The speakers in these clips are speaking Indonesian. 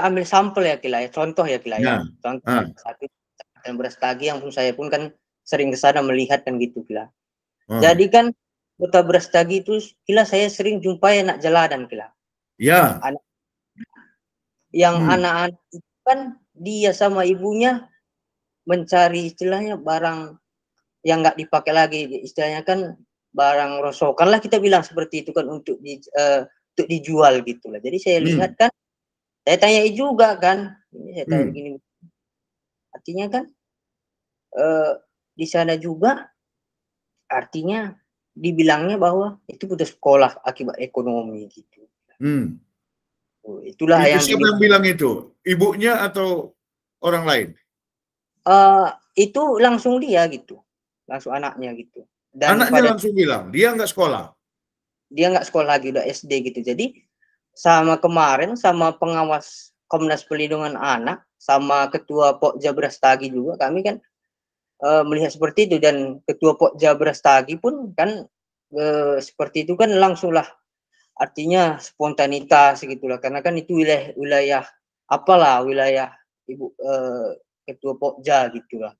ambil sampel ya Kila ya, contoh ya Kila ya. Ya. Contoh satu Kecamatan Brastagi yang pun saya pun kan sering ke sana melihat kan gitu Kila. Jadi kan Kota Brastagi itu Kila saya sering jumpai anak jalanan Kila. Ya. Anak-anak itu kan dia sama ibunya mencari istilahnya barang yang nggak dipakai lagi, istilahnya kan barang rosokan lah kita bilang seperti itu kan untuk dijual gitu lah. Jadi saya lihat kan, saya tanya juga kan, ini saya tanya begini, artinya kan di sana juga artinya dibilangnya bahwa itu putus sekolah akibat ekonomi gitu. Itulah itu yang siapa yang bilang itu? Ibunya atau orang lain? Itu langsung dia gitu, langsung anaknya gitu. Dan anaknya langsung bilang dia nggak sekolah. Dia nggak sekolah lagi, udah SD gitu. Jadi sama kemarin sama pengawas Komnas Perlindungan Anak sama ketua Pokja Brastagi juga kami kan melihat seperti itu, dan ketua Pokja Brastagi pun kan seperti itu kan langsunglah, artinya spontanitas gitulah, karena kan itu wilayah apalah wilayah ibu ketua Pokja gitulah.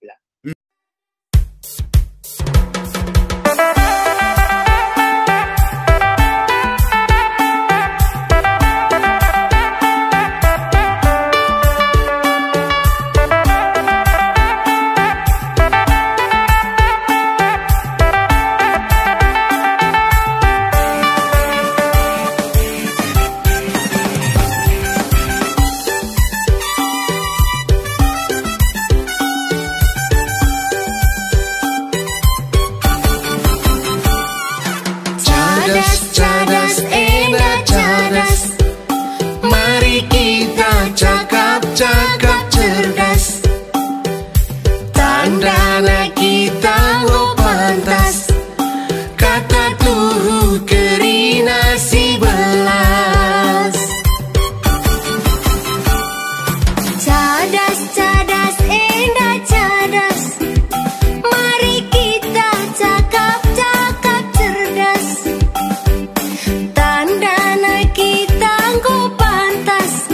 Cakap cerdas, tandana kita lo pantas, kata tuhu kerina si belas. Cadas, cadas, endah cadas, mari kita cakap cerdas, tandana kita go pantas,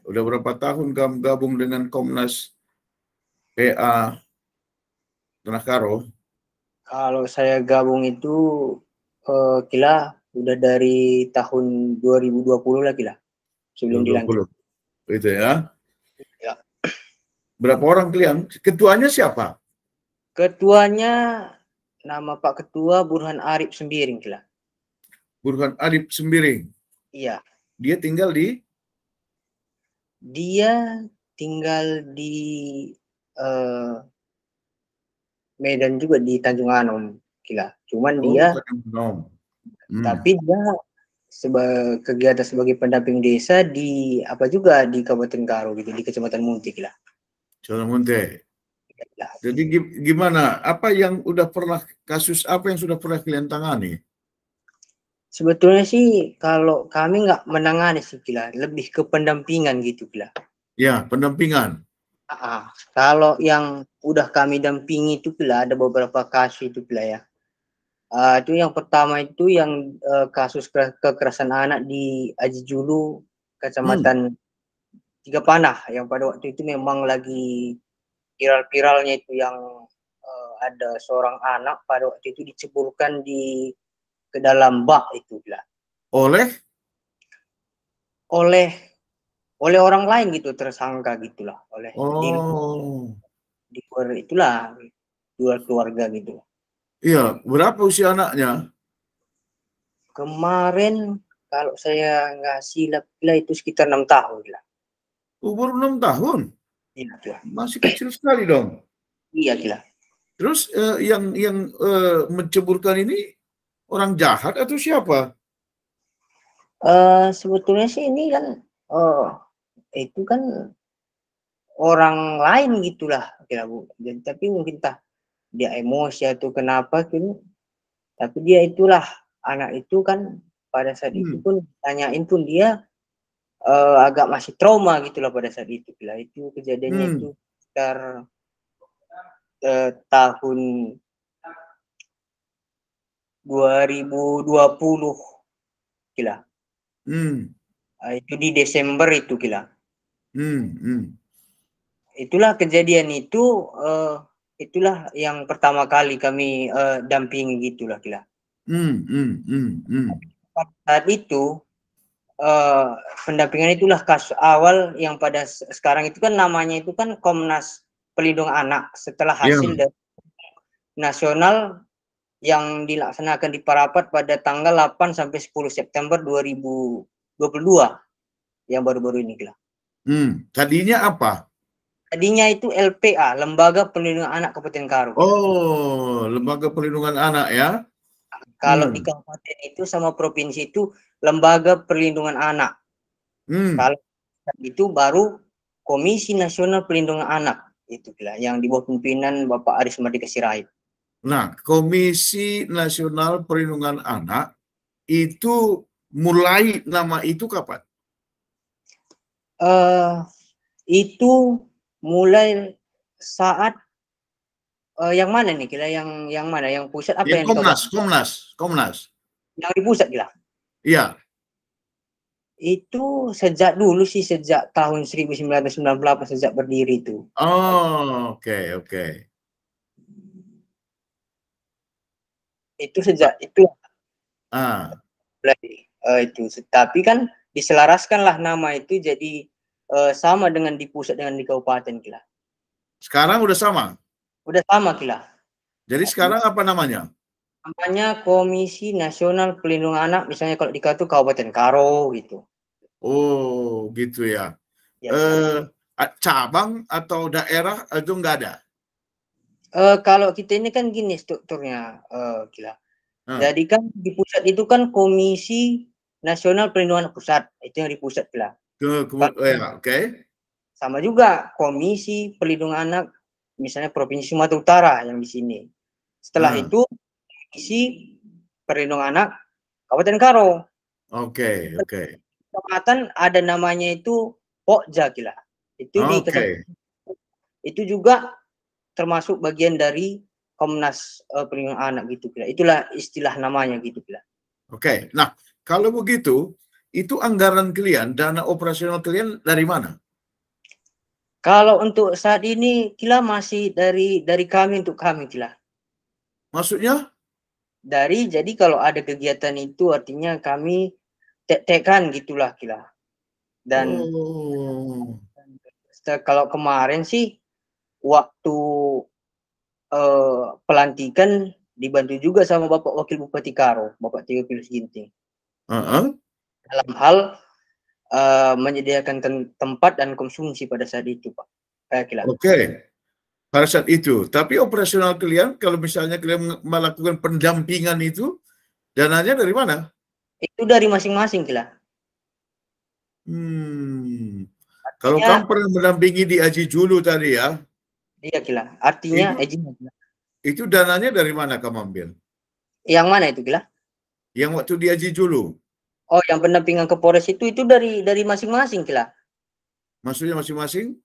udah berapa tahun kamu gabung dengan Komnas PA Tanah Karo? Kalau saya gabung itu Kila udah dari tahun 2020 lah Kila, sebelum dilantik. Itu ya. Ya. Berapa orang kalian? Ketuanya siapa? Ketuanya nama Pak Ketua Burhan Arif Sembiring Kila. Burhan Arif Sembiring. Iya. Dia tinggal di Medan juga, di Tanjung Anom Kila. Cuman dia tapi dia kegiatan sebagai pendamping desa di Kabupaten Karo gitu, di Kecamatan Munti Kila. Kecamatan Munti. Jadi gimana? Kasus apa yang sudah pernah kalian tangani? Sebetulnya sih kalau kami nggak menangani sih Kila, lebih ke pendampingan gitu Kila. Ya, pendampingan. Kalau yang udah kami dampingi itu Kila, ada beberapa kasus itu Kila ya. Itu yang pertama itu yang kasus kekerasan anak di Aji Julu, Kecamatan Tiga Panah, yang pada waktu itu memang lagi viral-viralnya itu, yang ada seorang anak pada waktu itu diceburkan ke dalam bak itu Kila. Oleh orang lain gitu, tersangka gitulah, di luar itulah, luar keluarga gitu. Iya, berapa usia anaknya? Kemarin kalau saya nggak silap itu sekitar 6 tahun lah. Baru 6 tahun? Iya. Masih kecil sekali dong. Iya Kila. Terus yang menceburkan ini orang jahat atau siapa? Sebetulnya sih ini kan itu kan orang lain gitulah Kila Bu. Tapi mungkin dia emosi atau kenapa gitu. Tapi dia itulah, anak itu kan pada saat itu pun tanyain pun dia agak masih trauma gitulah pada saat itu Kila. Itu kejadiannya itu sekitar tahun 2020 gila. Itu di Desember itu gila. Itulah kejadian itu, itulah yang pertama kali kami dampingi gitulah gila. Pada saat itu pendampingan itulah kasus awal yang pada sekarang itu kan namanya itu kan Komnas Pelindung Anak setelah hasil dari nasional yang dilaksanakan di Parapat pada tanggal 8 sampai 10 September 2022 yang baru-baru ini gila. Tadinya apa? Tadinya itu LPA, Lembaga Perlindungan Anak Kabupaten Karo. Oh, Lembaga Perlindungan Anak ya. Kalau di kabupaten itu sama provinsi itu Lembaga Perlindungan Anak. Kalau itu baru Komisi Nasional Perlindungan Anak itu gila, yang di bawah pimpinan Bapak Aris Mardika Sirait. Nah, Komisi Nasional Perlindungan Anak itu mulai nama itu kapan? Itu mulai saat yang mana nih gila, yang mana, yang pusat apa yang Komnas yang di pusat gila? Iya. Itu sejak dulu sih, sejak tahun 1998 sejak berdiri itu. Oh, oke. Itu sejak itu itu, tapi kan diselaraskanlah nama itu jadi sama dengan di pusat dengan di kabupaten gila. Sekarang udah sama? Udah sama gila. Jadi sekarang apa namanya? Namanya Komisi Nasional Pelindungan Anak, misalnya kalau di Katu Kabupaten Karo gitu. Oh, gitu ya. Cabang atau daerah itu enggak ada? Kalau kita ini kan gini strukturnya gila. Jadi kan di pusat itu kan Komisi Nasional Perlindungan Anak Pusat, itu yang di pusat gila. Sama juga Komisi Perlindungan Anak misalnya Provinsi Sumatera Utara yang di sini. Setelah itu Komisi Perlindungan Anak Kabupaten Karo. Kecamatan ada namanya itu Pokja gila. Itu di kecamatan. Itu juga termasuk bagian dari Komnas Perlindungan Anak gitu gila. Itulah istilah namanya gitu gila. Nah, kalau begitu itu anggaran kalian, dana operasional kalian dari mana? Kalau untuk saat ini gila masih dari kami untuk kami gila. Maksudnya? Jadi kalau ada kegiatan itu artinya kami tek-tekan gitulah gila. Dan kalau kemarin sih waktu pelantikan dibantu juga sama Bapak Wakil Bupati Karo, Bapak Teofilus Ginting. Dalam hal menyediakan tempat dan konsumsi pada saat itu, Pak. Pada saat itu. Tapi operasional kalian, kalau misalnya kalian melakukan pendampingan itu, dananya dari mana? Itu dari masing-masing, Kila. Kalau kamu pernah mendampingi di Aji Julu tadi ya? Iya, Kila. Artinya itu dananya dari mana kamu ambil? Yang mana itu, Kila? Yang waktu di Aji Julu. Oh, yang pendampingan ke Polres itu dari masing-masing, Kila. Maksudnya masing-masing?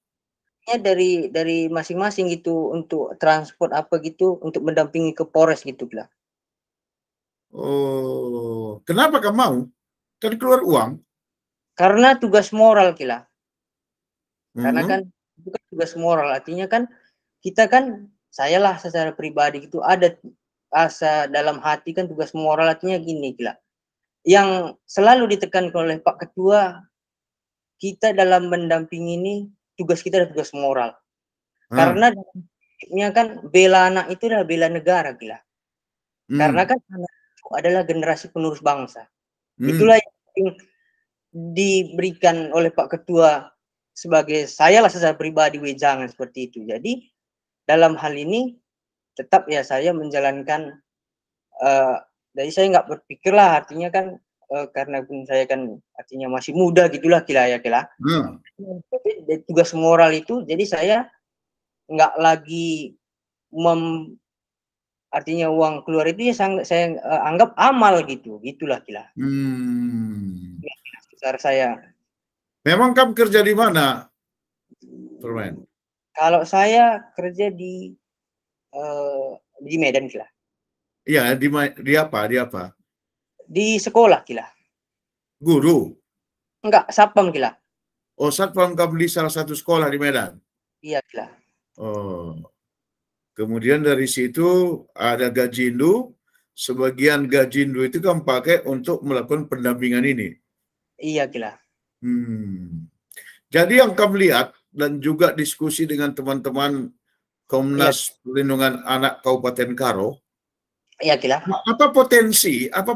Ya dari masing-masing gitu, untuk transport apa gitu, untuk mendampingi ke Polres gitu, Kila. Oh, kenapa kamu mau? Kan keluar uang. Karena tugas moral, Kila. Karena kan itu kan tugas moral, artinya kan kita kan, saya lah secara pribadi gitu ada asa dalam hati kan tugas moral, artinya gini, Kila. Yang selalu ditekankan oleh Pak Ketua, kita dalam mendampingi ini tugas kita adalah tugas moral. Karena kan bela anak itu adalah bela negara, Kila. Karena kan anak itu adalah generasi penerus bangsa. Itulah yang diberikan oleh Pak Ketua sebagai saya lah secara pribadi wejangan seperti itu. Jadi dalam hal ini tetap ya saya menjalankan, jadi saya nggak berpikir lah, artinya kan karena pun saya kan artinya masih muda gitulah, Kila ya, Kila. Tugas moral itu, jadi saya nggak lagi artinya uang keluar itu ya saya anggap amal gitu, gitulah, Kila. Besar saya. Memang kamu kerja di mana, Permen? Kalau saya kerja di Medan, Kila. Ya, di apa? Di apa? Di sekolah kila. Guru. Enggak, sapam kila. Oh, satpam kamu di salah satu sekolah di Medan. Iya kila. Oh, kemudian dari situ ada Gajindo. Sebagian Gajindo itu kamu pakai untuk melakukan pendampingan ini. Iya kila. Jadi yang kamu lihat dan juga diskusi dengan teman-teman Komnas Perlindungan Anak Kabupaten Karo, Iya kila. apa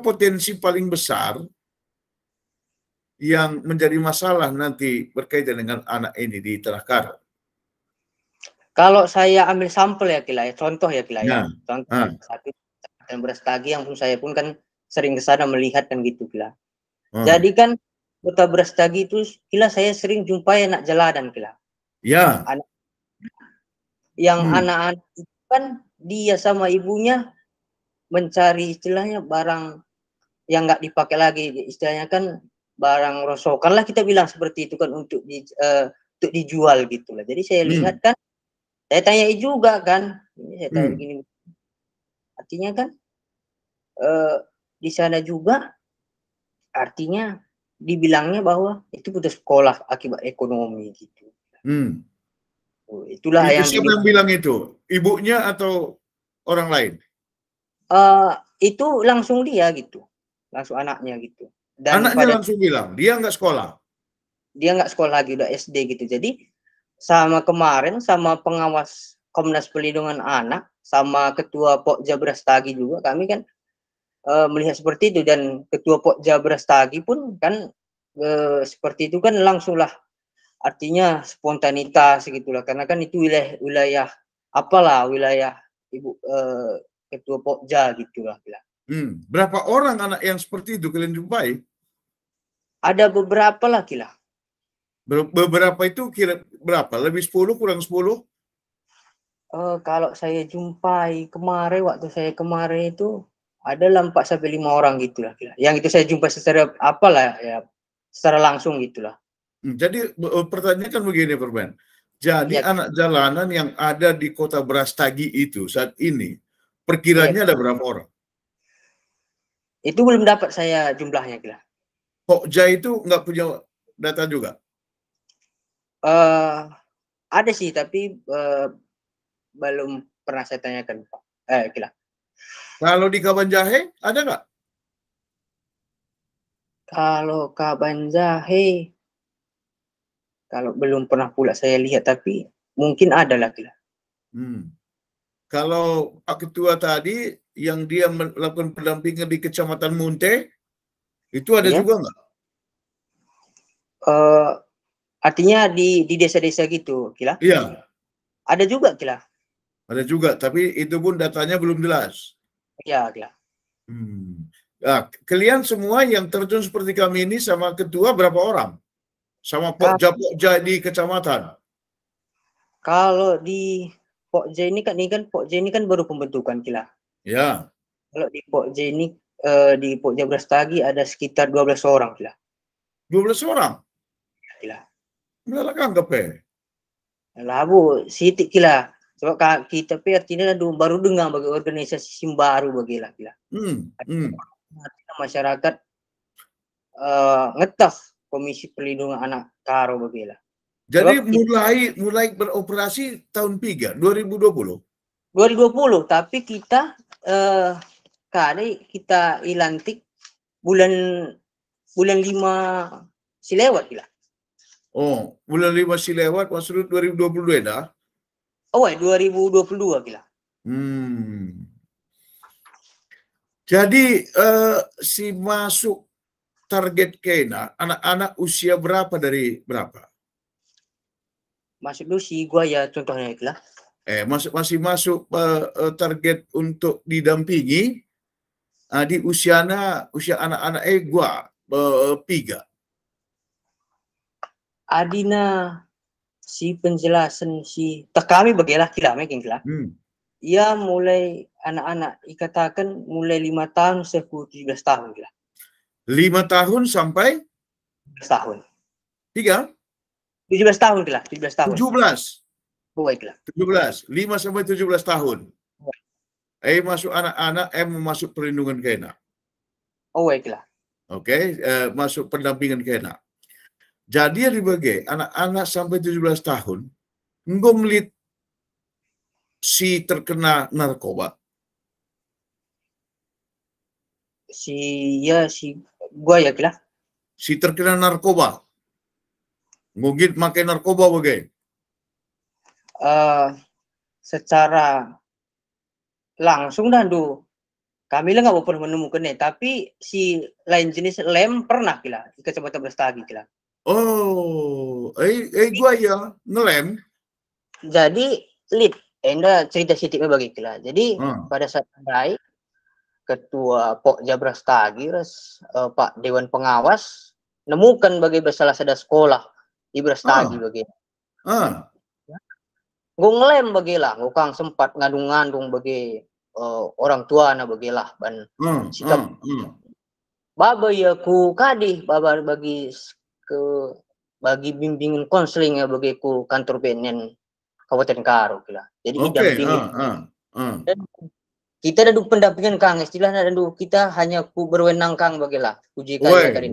potensi paling besar yang menjadi masalah nanti berkaitan dengan anak ini di Tanah Karo? Kalau saya ambil sampel ya kila ya, contoh ya kila ya. Nah, Contoh satu dan Brastagi yang pun saya pun kan sering ke sana melihat kan gitu kila. Jadi kan Kota Brastagi itu kila saya sering jumpai anak jalanan kila. ya. Yang anak-anak itu kan dia sama ibunya mencari istilahnya barang yang nggak dipakai lagi, istilahnya kan barang rosokan lah kita bilang seperti itu kan untuk dijual gitu lah. Jadi saya lihat kan, saya tanya juga kan, ini saya tanya begini, artinya kan di sana juga artinya dibilangnya bahwa itu putus sekolah akibat ekonomi gitu. Itulah Itu yang siapa yang bilang itu? Ibunya atau orang lain? Itu langsung dia gitu, langsung anaknya gitu. Dan anaknya langsung bilang dia nggak sekolah. Dia nggak sekolah lagi, udah SD gitu. Jadi sama kemarin sama pengawas Komnas Perlindungan Anak sama ketua Pokja Brastagi juga kami kan melihat seperti itu, dan ketua Pokja Brastagi pun kan seperti itu kan langsunglah, artinya spontanitas gitulah, karena kan itu wilayah wilayah ibu ketua Pokja gitulah. Berapa orang anak yang seperti itu kalian jumpai? Ada beberapa lah kila. Beberapa itu kira berapa? Lebih 10, kurang 10? Kalau saya jumpai kemarin, waktu saya kemarin itu ada 4-5 orang gitulah kila. Yang itu saya jumpai secara secara langsung gitulah. Jadi pertanyaan kan begini, Perben. Jadi anak jalanan yang ada di Kota Brastagi itu saat ini perkiranya ada berapa orang? Itu belum dapat saya jumlahnya kila. Pokja itu nggak punya data juga? Ada sih, tapi belum pernah saya tanyakan Pak. Kila. Kalau di Kabanjahe ada nggak? Kalau Kabanjahe, kalau belum pernah pula saya lihat, tapi mungkin ada lah kila. Kalau Pak Ketua tadi yang dia melakukan pendampingan di Kecamatan Munte, itu ada juga nggak? Artinya di desa-desa gitu, kila? Iya. Ada juga, kila. Ada juga, tapi itu pun datanya belum jelas. Iya, kila. Nah, kalian semua yang terjun seperti kami ini sama ketua berapa orang? Sama Pokja di kecamatan? Kalau di Pokja ini kan baru pembentukan kila. Ya. Kalau di Pokja ini di Pokja Brastagi ada sekitar 12 orang kila. 12 orang? Kila. Nggak anggap Lah bu, sitik kila. Sebab kita artinya baru dengar bagi organisasi baru bagilah kila. Masyarakat ngetaf Komisi Perlindungan Anak Karo bagilah. Jadi mulai beroperasi tahun 2020. 2020, tapi kita kita ilantik bulan 5 silewat gila. Oh, bulan 5 silewat maksud 2022 dah? Oh, 2022 gila. Jadi si masuk target Kena anak-anak usia berapa dari berapa? Masuk dulu si gua ya contohnya gila. Masih masuk target untuk didampingi di usia anak-anak gua 3. Adina si penjelasan si kami bagilah kila makin kila. Ia mulai anak-anak dikatakan mulai 5 tahun sampai 17 tahun gila. 5 tahun sampai 17 tahun. 3? 17 tahun gila, 17 tahun. 17. Baiklah. 17, 5 sampai 17 tahun. masuk anak-anak, masuk perlindungan kena. Oh, baiklah. Oke, masuk pendampingan kena. Jadi dibagi anak-anak sampai 17 tahun, engkau melihat si terkena narkoba. Si gua ya kira. Si terkena narkoba. Mungkin pakai narkoba bagai. Secara langsung dah do. Kami lah nggak pernah menemukannya, tapi si lain jenis lem pernah kira di Kecamatan Brastagi kira. Oh, gua ya ngelem. Jadi lead, enda cerita sedikit bagi kira. Jadi pada saat baik Ketua Pokja Brastagi, Pak Dewan Pengawas nemukan bagi salah satu sekolah di Brastagi bagi. Gue ngelem bagilah, gue kang sempat ngandung bagi orang tua na bagilah ban sikap. Baba ya ku kadih baba bagi bimbingan konseling ya bagi ku kantor BNN Kabupaten Karo kila. Jadi didampingi. Dan kita ada pendampingan kang istilahnya dan kita hanya ku berwenang kang bagilah uji kaya tadi.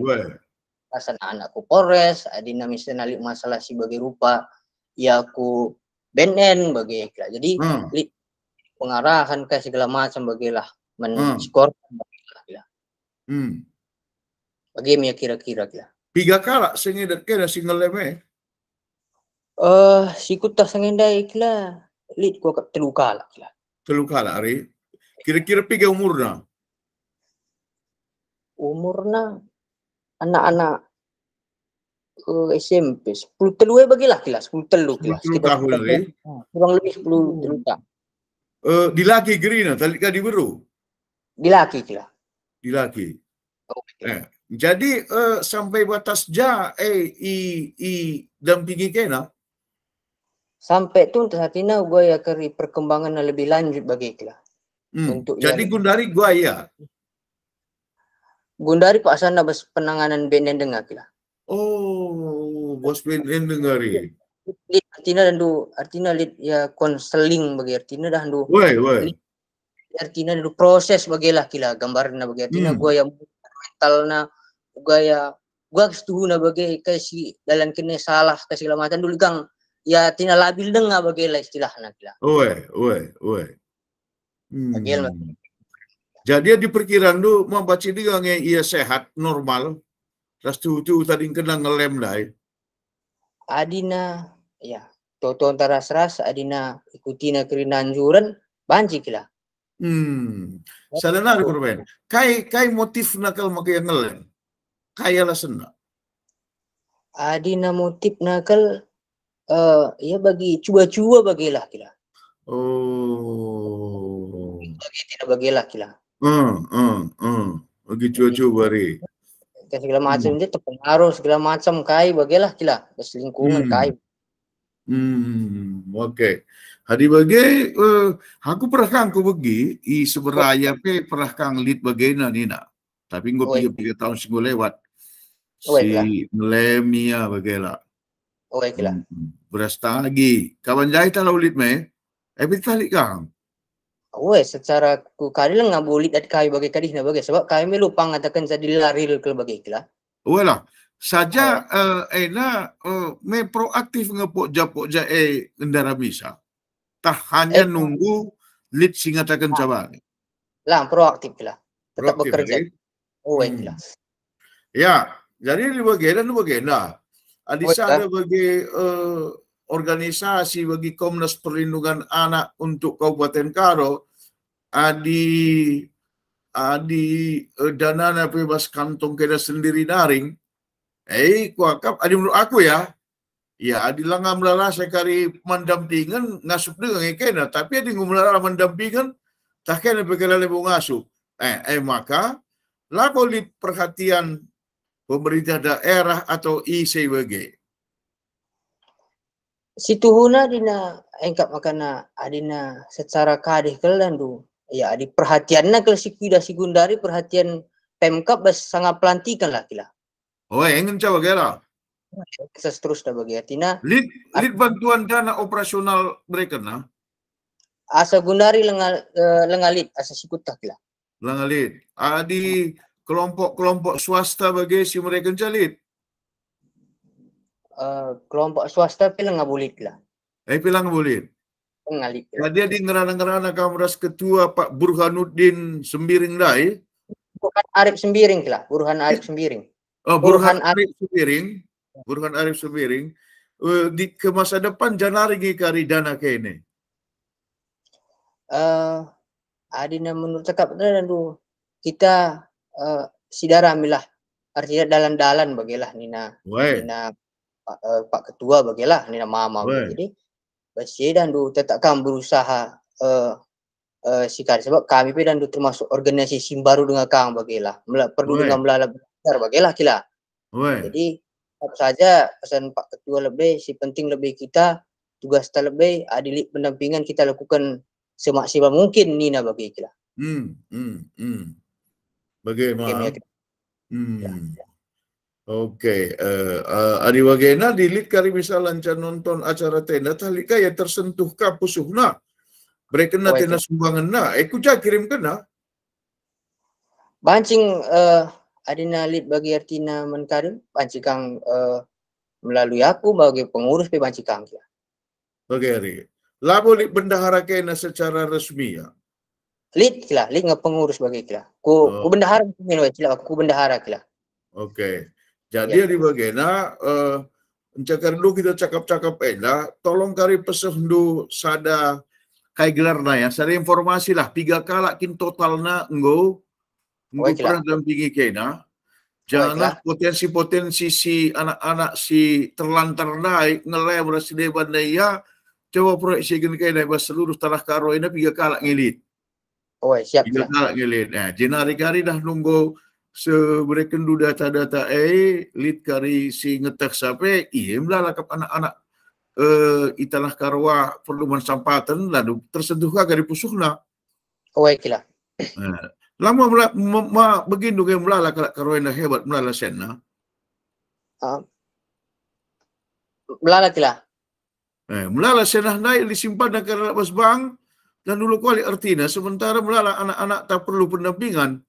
Pasan anakku Polres, adina misalnya masalah si bagi rupa ya ku BNN bagi kira. Jadi pengarahan ke segala macam bagilah men-skor bagilah. Bagaimana kira-kira kira. 3 kala sengidat kena single leme. Sikut tak sengendai kira. Lit gua kat 3 kala kira. 3 kala hari. Kira-kira 3 umurna. Umurna anak-anak SMP 10 telu bagilah kira 10 telu kira. 10 tahun hari. Kurang lebih 10 telu tahun. Di laki gerina, tali ka di beru. Di laki kira. Di laki. Jadi sampai batas dampingi kena. Sampai tu saat ini gue ya keri perkembangan lebih lanjut bagi kira. Untuk jadi Gundari gue ya. Gundari Pak Sana bos penanganan BNN dengar kira. Oh, bos BNN dengari. Artinya ya konseling bagi artinya dah do. Artinya do proses bagilah kila gambarna bagi artinya gua yang mentalna gua setuju na bagi kasih dalam kene salah kasih segala macam dulu gang ya tina labil dengar bagilah istilahna kila. Jadi diperkiraan tu membaca dia ia sehat normal. Terus tu tadi kena ngelem dah. Adina ya toto antara seras adina ikuti na kerinanjuran banci kila. Sadana korban. Kai motif nakal makai ngelem. Kaya lah sena. Adina motif nakal ya bagi cuba-cuba bagilah kila. Oh. Bagi tidak bagilah kila. Bagi cuba-cuba ri. Segala macam dia terpengaruh segala macam kai bagilah kila selingkungan kai. Oke. Hari bagi aku pernah kang ku bagi seberaya pe pernah kang lead bagaina nina. Tapi nggo 3 tahun sing lewat. Si Lemia bagela. Brastagi. Kawan jai talau lead me. Bitalik kang. Secara ku kali lah nggak boleh dat kai bagi kadih na bagi sebab kami lupa ngatakan jadi laril ke bagi kila. Lah. Saja me proaktif ngepok japok kendara bisa. Tak hanya nunggu lead singatakan cabang. Lah proaktif lah. Tetap bekerja. Kila. Ya, jadi di bagian dah. Adisa ada bagi organisasi bagi Komnas Perlindungan Anak untuk Kabupaten Karo adi dana bebas kantong kena sendiri daring. Kuakap adi menurut aku ya adi langam lala sekali mendampingan ngasup dengan kena tapi adi ngumlala mendampingan tak kena perkara lebih ngasup. Maka lakukan perhatian pemerintah daerah atau ICWG. Situhuna dina engkap makana adina secara kadih kelandu ya adi perhatianna kalau si Gundari perhatian Pemkap sangat pelantikan lah kila. Ingin coba kira. Seterusnya bagi artinya lead bantuan dana operasional mereka nah. asa gunari lengalit asa sikutah kila. Langalit. Di kelompok-kelompok swasta bagi si mereka calit. Kelompok swasta pila ngabulit kila. Pilang boleh. Ngalit kila. Dia di ngerana-ngerana Kamras Ketua Pak Burhanuddin Sembiring Dai. Burhan Arif Sembiring kila. Burhan Arif Sembiring. Oh, Burhan Arif Sembiring. Burhan Arif Sembiring. Di ke masa depan janari kari dana kene. Adina menurut cakap dan tu kita sidara milah artinya dalan-dalan bagilah nina Pak Ketua bagilah nina mama jadi basi dan tu tetapkan berusaha sikar sebab kami pe dan tu termasuk organisasi baru dengan kang bagilah perlu dengan melala besar bagilah kila. Jadi apa saja pesan Pak Ketua lebih si penting lebih kita tugas kita lebih adilik pendampingan kita lakukan semaksimal mungkin nina bagi kita. Bagaimana? Okey. Adi bagaimana dilit kari misal lancar nonton acara tenda talika ya tersentuh ka pusuhna. Mereka na tenda sumbangan na. Aku jah kirim kena. Bancing adina lit bagi artina menkarim bancing kang melalui aku bagi pengurus pe bancing kang ya. Bagaimana? Labo lit bendahara kena secara resmi ya. Lit kila, lit ngap pengurus bagi kila. Ku bendahara kila, aku bendahara kila. Okey. Jadi di bagaimana encakar dulu kita cakap-cakap tolong kari pesendu sada kai gelarna ya, sada informasi lah 3 kala kin totalna enggo pernah dampingi kena. Janganlah potensi-potensi si anak-anak si terlantar naik ngelem rasi deban ya. Coba proyeksi kena seluruh tanah karo ini 3 kala ngilit. Siap. 3 kala ngilit. Nah, jenari-kari dah nunggu sebereken du data-data lit kari si ngetek sampai melala kap anak-anak italah karwa perlu mensampatan lalu tersentuh kari pusuhna. Kila. Lama begindu ke melala karwa hebat melala senna. Melala kila. Melala senah naik disimpan dan karena bas bang dan dulu kuali artinya sementara melala anak-anak tak perlu pendampingan.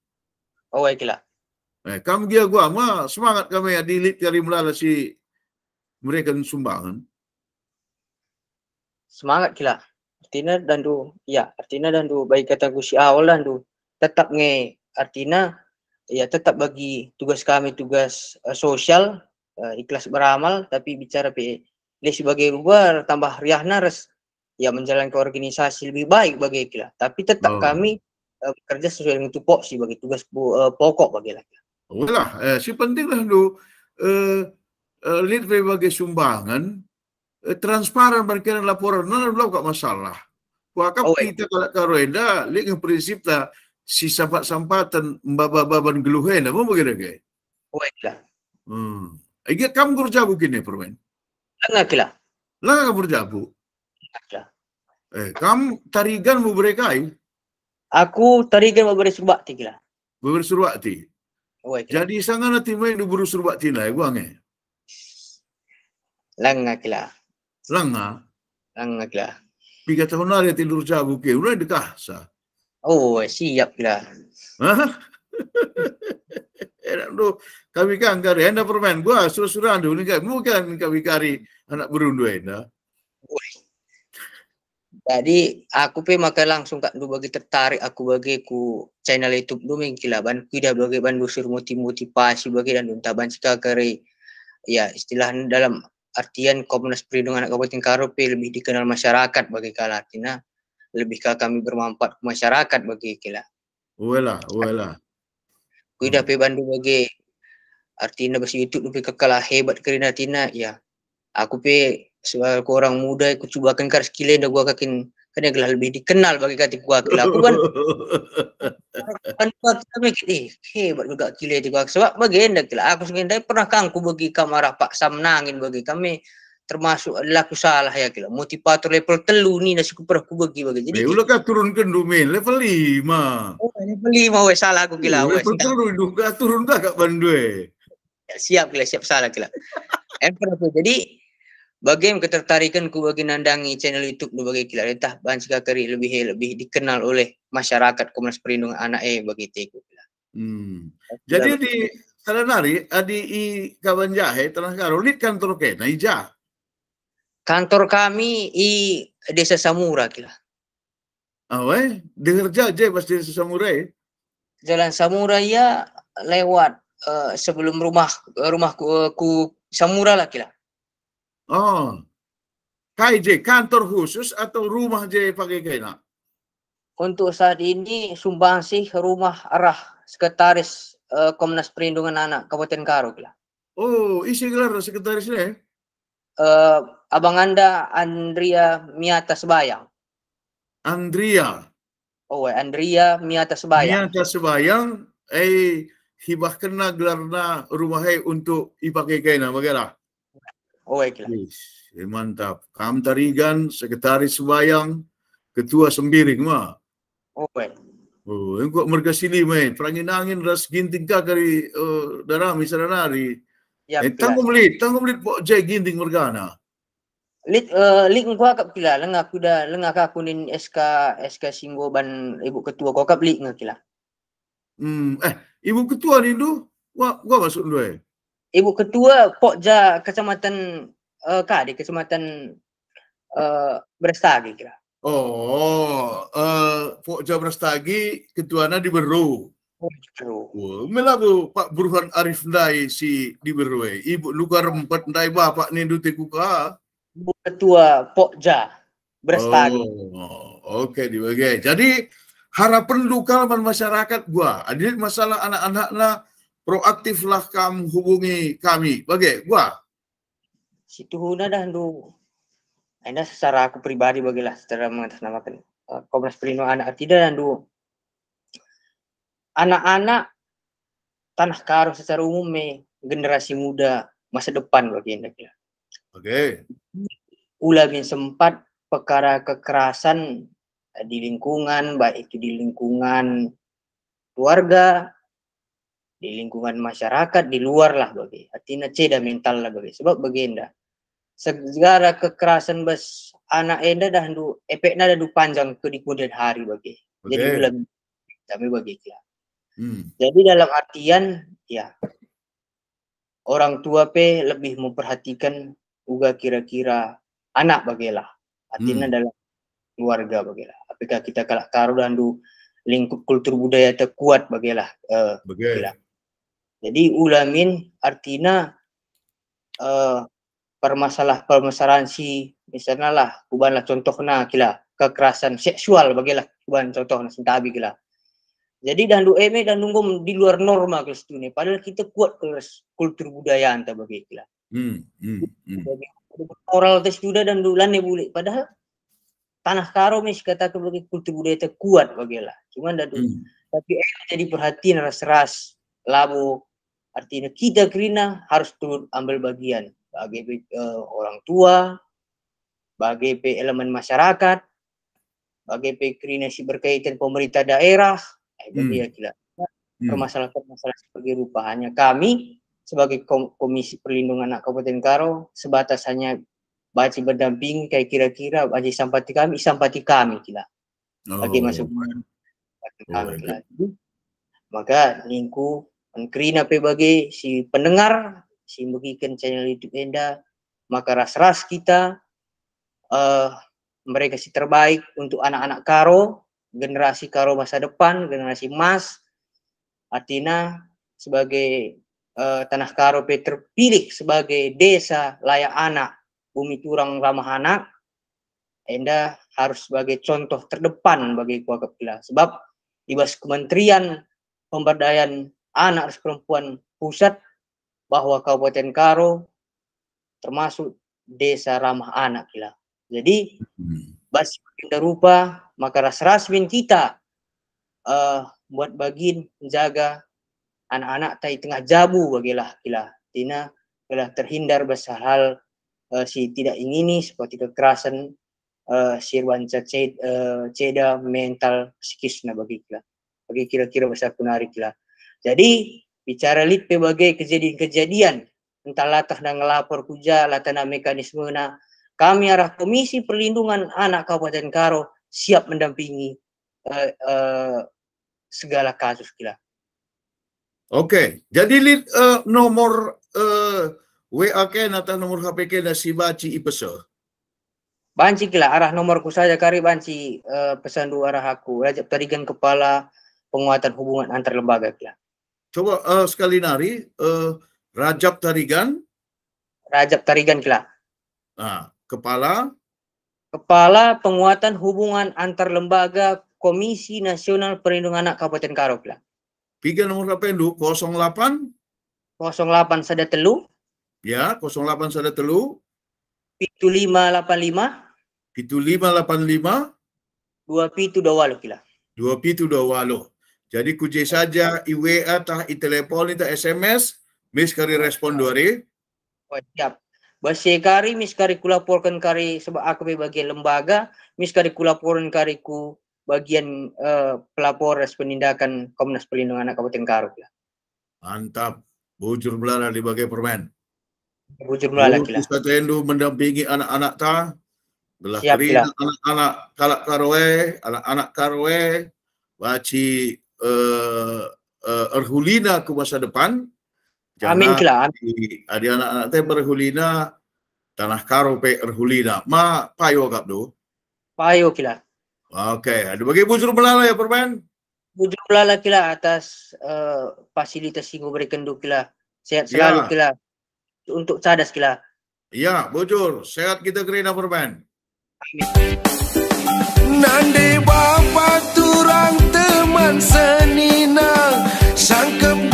Kila. Kamu dia gua mah semangat kami ya dilit kari melala si mereka sumbangan. Semangat kila. Artinya dan tu baik kata ku si awal dan tu tetap artinya ya tetap bagi tugas kami tugas sosial ikhlas beramal tapi bicara sebagai luar tambah riahna menjalankan organisasi lebih baik bagi kila. Tapi tetap kami bekerja sesuai dengan tupoksi bagi tugas pokok bagi laki. Si penting lah tu lead sebagai sumbangan transparan berkaitan laporan belum tak masalah. Wakap kita kalau enda lead yang prinsip tak si sampat-sampatan baban geluhen apa begitu ke? Iya kamu kerja begini permen. Kila. Lah berjabu. Kamu tarigan mau berekai? Aku tarigan mau bersurbakti kila. Bersurbakti. Jadi sangat nanti main du bersurbakti lah, buang Langa kila. Langa kila. 3 tahun lagi tidur jabu ke, udah dekasa. Siap kila. Kami kan kari, anda permain gua suruh-suruh anda ni kan, bukan kami kari anak berundu anda. Jadi aku maka langsung kak du bagi tertarik aku bagi ku channel YouTube du mengkila ban ku dah bagi bandu sur motivasi bagi dan taban sika kari ya istilahnya dalam artian Komunitas Perlindungan Anak Kabupaten Karo lebih dikenal masyarakat bagi kala artinya lebih kami bermanfaat ke masyarakat bagi kila. Wala. Ku dah bandu bagi artinya bagi YouTube lebih kekala hebat kerana tina ya. Aku sebagai orang muda aku cobakan kar skill dah gua kakin kan yang lebih dikenal bagi kati gua kila aku kan hebat juga kile di gua sebab bagian kila aku sebenarnya pernah kangku bagi kamera Pak Sam nangin bagi kami termasuk adalah aku salah ya kila motivator level 3 ni nasi ku pernah ku bagi jadi ulah ka turunkan domain level 5 level 5 salah aku kila level 3 turun ka Bandung siap kila siap salah kila jadi Bagaimana ketertarikan ku bagi nandangi channel YouTube nu bagi kila retah banci kakari lebih dikenal oleh masyarakat Komnas Perlindungan Anak bagi teku. Jadi di Saranari adi i kawan jahe tanah karo lit kantor kena ija. Kantor kami i Desa Samura kila. Awe, dengar jaje pas di Samurai. Jalan Samura ya lewat sebelum rumahku Samura lah kila. Oh. Kai je kantor khusus atau rumah je pakai kena? Untuk saat ini sumbangsih rumah arah sekretaris Komnas Perlindungan Anak Kabupaten Karo kila. Oh, isi gelar sekretarisnya. Abang Anda Andrea Miata Sebayang. Andrea. Oh, Andrea Miata Sebayang. Miata Sebayang, hibah kena gelarna rumah untuk ipakai kena bagaimana? Oh, kila. Mantap. Kam Tarigan, sekretaris Sebayang, ketua Sembiring mah. Oh, Oh, engkau mereka sini main perangin angin ras ginting kari darah misalnya nari. Tanggung lit pok jai ginting mergana. Lit gua kap kila lengah kuda lengah ka kunin SK Singgoban ibu ketua kau kap lit ngakila. Ibu ketua ni tu gua masuk dulu Ibu ketua Pokja Kecamatan di Kecamatan Brastagi kira. Oh, Pokja Brastagi ketuanya di Beru. Oh, melaku Pak Burhan Arif Ndai si di Beru. Ibu luka rempat ndai bapak ni duti kuka. Ibu ketua Pokja Brastagi. Oh, oke dibagi. Jadi harapan luka masyarakat gua. Ada masalah anak-anaknya proaktiflah kamu hubungi kami. Bagai gua. Situ huna dah lu. Anda secara aku pribadi bagilah secara mengatasnamakan Komnas Perlindungan Anak tidak dan du anak-anak Tanah Karo secara umum generasi muda masa depan bagi Anda kira. Oke. Ulah bin sempat perkara kekerasan di lingkungan, baik itu di lingkungan keluarga, di lingkungan masyarakat, di luar lah bagi. Artinya ceda mental lah bagi. Sebab bagi Anda segala kekerasan bes anak enda dah du efeknya dah du panjang ke di kemudian hari bagi. Jadi ulah kami bagi kira. Jadi dalam artian ya orang tua lebih memperhatikan juga kira-kira anak bagilah. Artinya dalam keluarga bagilah. Apakah kita kalak karo dan du lingkup kultur budaya terkuat bagilah. Jadi ulamin artinya permasalahan si misalnya lah kubanlah contohnya kila kekerasan seksual bagilah kuban contohnya sentabi kila. Jadi dan du dan nunggu di luar norma ke situ nih padahal kita kuat kultur budaya anta bagi kila. Jadi moral tes sudah dan dulan boleh padahal Tanah Karo kata bagi kultur budaya terkuat bagilah. Cuman tapi jadi perhatian ras labo artinya kita kerina harus turut ambil bagian bagi orang tua, bagi elemen masyarakat, bagi koordinasi berkaitan pemerintah daerah, permasalahan sebagai rupa hanya kami sebagai Komisi Perlindungan Anak Kabupaten Karo sebatas hanya baca berdamping kayak kira-kira baca sampati kami kila. Bagi masuk kami kila. Maka lingku kerina bagi si pendengar si bagikan channel YouTube Anda maka ras kita mereka si terbaik untuk anak-anak Karo, generasi Karo masa depan, generasi emas. Artinya sebagai Tanah Karo terpilih sebagai desa layak anak, bumi turang ramah anak, Anda harus sebagai contoh terdepan bagi keluarga kila. Sebab di bawah Kementerian Pemberdayaan Anak dan Perempuan Pusat bahwa Kabupaten Karo termasuk desa ramah anak kila. Jadi basi kita rupa maka ras-rasmin kita buat bagin menjaga anak-anak tai tengah jabu bagilah kila. Tina telah terhindar besar hal si tidak ingini seperti kekerasan sirwan ceda mental psikisnya bagi kila. Bagi kira-kira besar kunari kila. Jadi bicara lit sebagai kejadian-kejadian entah latah dan ngelapor kuja latana mekanisme na kami arah Komisi Perlindungan Anak Kabupaten Karo siap mendampingi segala kasus kila. Oke, jadi nomor WA ken atau nomor HP ken si baci ipese. Banci kila arah nomorku saja kari banci pesan dua arah aku Rajab Tarigan Kepala Penguatan Hubungan Antar Lembaga kila. Coba sekali nari Rajab Tarigan. Rajab Tarigan kila. Nah, Kepala Penguatan Hubungan Antar Lembaga Komisi Nasional Perlindungan Anak Kabupaten Karo kila. Tiga nomor HP lu 08 sada telu. Ya, 08 sada telu. 7585. 2585. 2 kila. 2 Jadi kuji saja IWA tah telepon ita SMS mis kari respon duari. Oh, siap. Basi kari mis kari kulaporkan kari sebab aku bagian lembaga, mis kari kulaporkan kari ku bagian pelapor penindakan Komnas Perlindungan Anak Kabupaten Karo. Mantap. Bujur belara di bagai permen. Bujur melala kila. Kita tendu mendampingi anak-anak ta. Belah Siap, kiri kila. anak-anak kalak anak-anak karwe baci erhulina ke masa depan. Amin kila. Ada anak-anak teh berhulina tanah karo pe erhulina. Ma payo kap do. Payo kila. Oke, ada bagi bujur belala ya permen. Bujur melala kila atas fasilitas yang berikan do kila. Sehat selalu kila. Untuk cadas kila. Iya, bujur. Sehat kita kerina permen. Nande bapa turang teman seninang sangkep